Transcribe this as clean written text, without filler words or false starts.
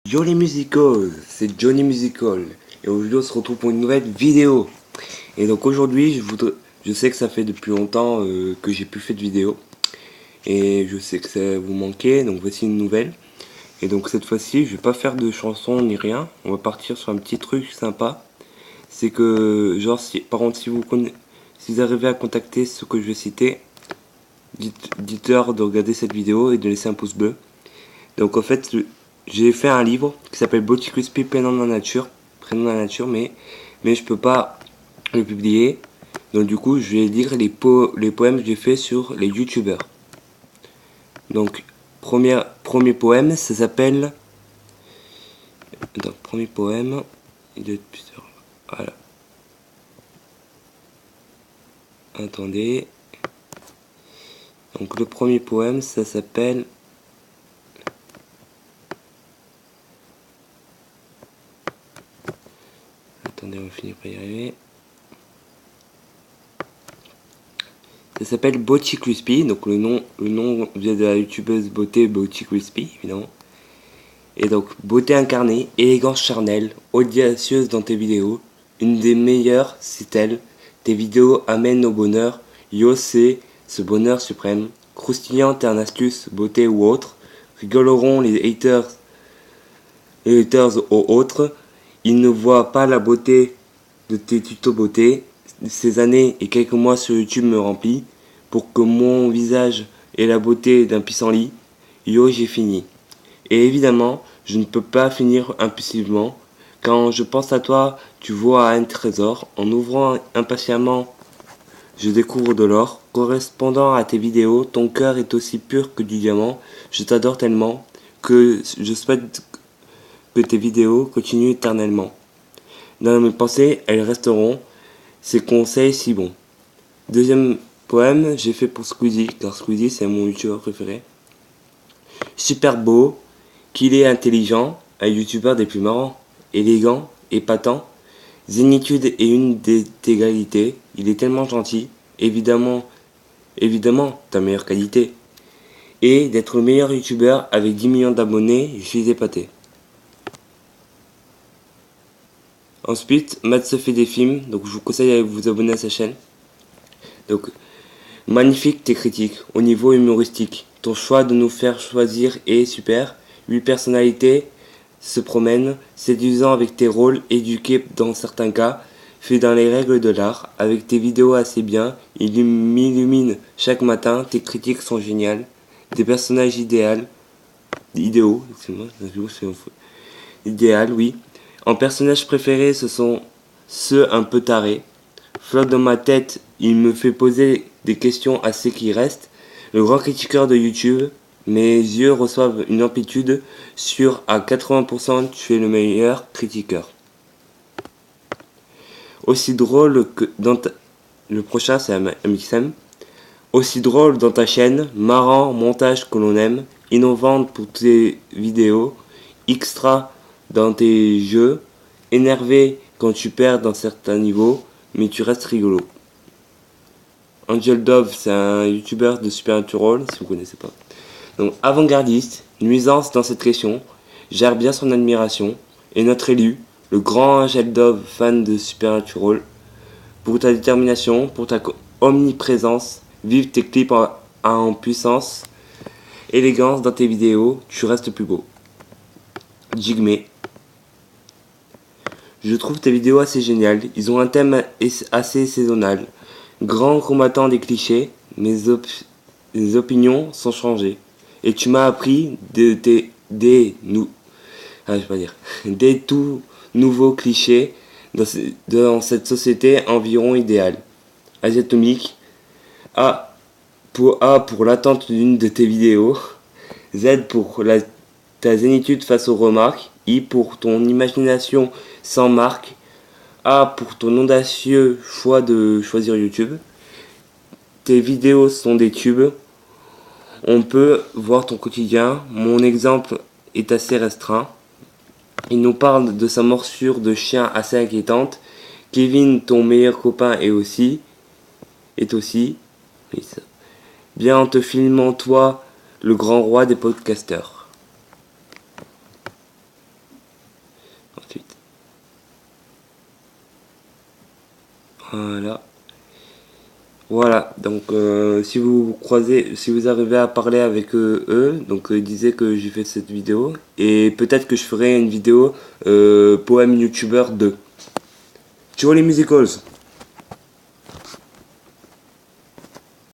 Yo les musicals, c'est Johnny Musical et aujourd'hui on se retrouve pour une nouvelle vidéo. Et donc aujourd'hui je sais que ça fait depuis longtemps que j'ai plus fait de vidéo et je sais que ça vous manquait, donc voici une nouvelle. Et donc cette fois-ci je vais pas faire de chanson ni rien, on va partir sur un petit truc sympa. C'est que genre si par contre si vous arrivez à contacter ce que je vais citer, dites-leur de regarder cette vidéo et de laisser un pouce bleu. Donc en fait, j'ai fait un livre qui s'appelle Bounty Crispy prénom de la nature, mais je peux pas le publier. Donc du coup, je vais lire les poèmes que j'ai fait sur les youtubeurs. Donc premier poème, ça s'appelle. Attends, premier poème, il doit être plusieurs. Voilà. Attendez. Donc le premier poème, ça s'appelle. Attendez, on va finir par y arriver. Ça s'appelle Bounty Crispy, donc le nom vient de la youtubeuse beauté Bounty Crispy, évidemment. Et donc, beauté incarnée, élégance charnelle, audacieuse dans tes vidéos, une des meilleures, c'est elle. Tes vidéos amènent au bonheur, yo c'est ce bonheur suprême, croustillante et en astuce, beauté ou autre, rigoleront les haters aux autres, ils ne voient pas la beauté de tes tutos beauté, ces années et quelques mois sur YouTube me remplissent, pour que mon visage ait la beauté d'un pissenlit, yo j'ai fini. Et évidemment, je ne peux pas finir impulsivement. Quand je pense à toi, tu vois un trésor. En ouvrant impatiemment, je découvre de l'or. Correspondant à tes vidéos, ton cœur est aussi pur que du diamant. Je t'adore tellement que je souhaite que tes vidéos continuent éternellement. Dans mes pensées, elles resteront. Ces conseils si bons. Deuxième poème, j'ai fait pour Squeezie, car Squeezie c'est mon youtubeur préféré. Super beau, qu'il est intelligent, un youtubeur des plus marrants, élégant, épatant, zénitude et une d'égalité, il est tellement gentil, évidemment, ta meilleure qualité. Et d'être le meilleur youtubeur avec 10 millions d'abonnés, je suis épaté. Ensuite, Matt se fait des films, donc je vous conseille de vous abonner à sa chaîne. Donc, magnifique tes critiques, au niveau humoristique. Ton choix de nous faire choisir est super. 8 personnalités se promènent, séduisant avec tes rôles, éduqués dans certains cas, fait dans les règles de l'art. Avec tes vidéos assez bien, il m'illumine chaque matin, tes critiques sont géniales. Des personnages idéaux, idéal, oui. En personnages préférés, ce sont ceux un peu tarés. Flotte dans ma tête, il me fait poser des questions assez qui restent. Le grand critiqueur de YouTube, mes yeux reçoivent une amplitude sur à 80%, tu es le meilleur critiqueur. Aussi drôle que dans ta... Le prochain c'est MXM. Aussi drôle dans ta chaîne, marrant, montage que l'on aime, innovante pour tes vidéos, extra dans tes jeux, énervé quand tu perds dans certains niveaux, mais tu restes rigolo. Angel Dove, c'est un youtubeur de Supernatural, si vous connaissez pas. Donc avant-gardiste, nuisance dans cette question, gère bien son admiration, et notre élu, le grand Angel Dove, fan de Supernatural, pour ta détermination, pour ta omniprésence, vive tes clips en puissance, élégance dans tes vidéos, tu restes plus beau. Jigme. Je trouve tes vidéos assez géniales, ils ont un thème assez saisonnal. Grand combattant des clichés, mes opinions sont changées. Et tu m'as appris des tout nouveaux clichés dans cette société environ idéale. Asiatomique, A pour l'attente d'une de tes vidéos, Z pour ta zénitude face aux remarques, I pour ton imagination sans marque, A pour ton audacieux choix de choisir YouTube. Tes vidéos sont des tubes. On peut voir ton quotidien. Mon exemple est assez restreint. Il nous parle de sa morsure de chien assez inquiétante. Kevin, ton meilleur copain, est aussi. Bien en te filmant toi, le grand roi des podcasteurs. Voilà. Voilà, donc si vous croisez, si vous arrivez à parler avec eux, donc ils disaient que j'ai fait cette vidéo, et peut-être que je ferai une vidéo Poème YouTuber 2. Ciao les musicals!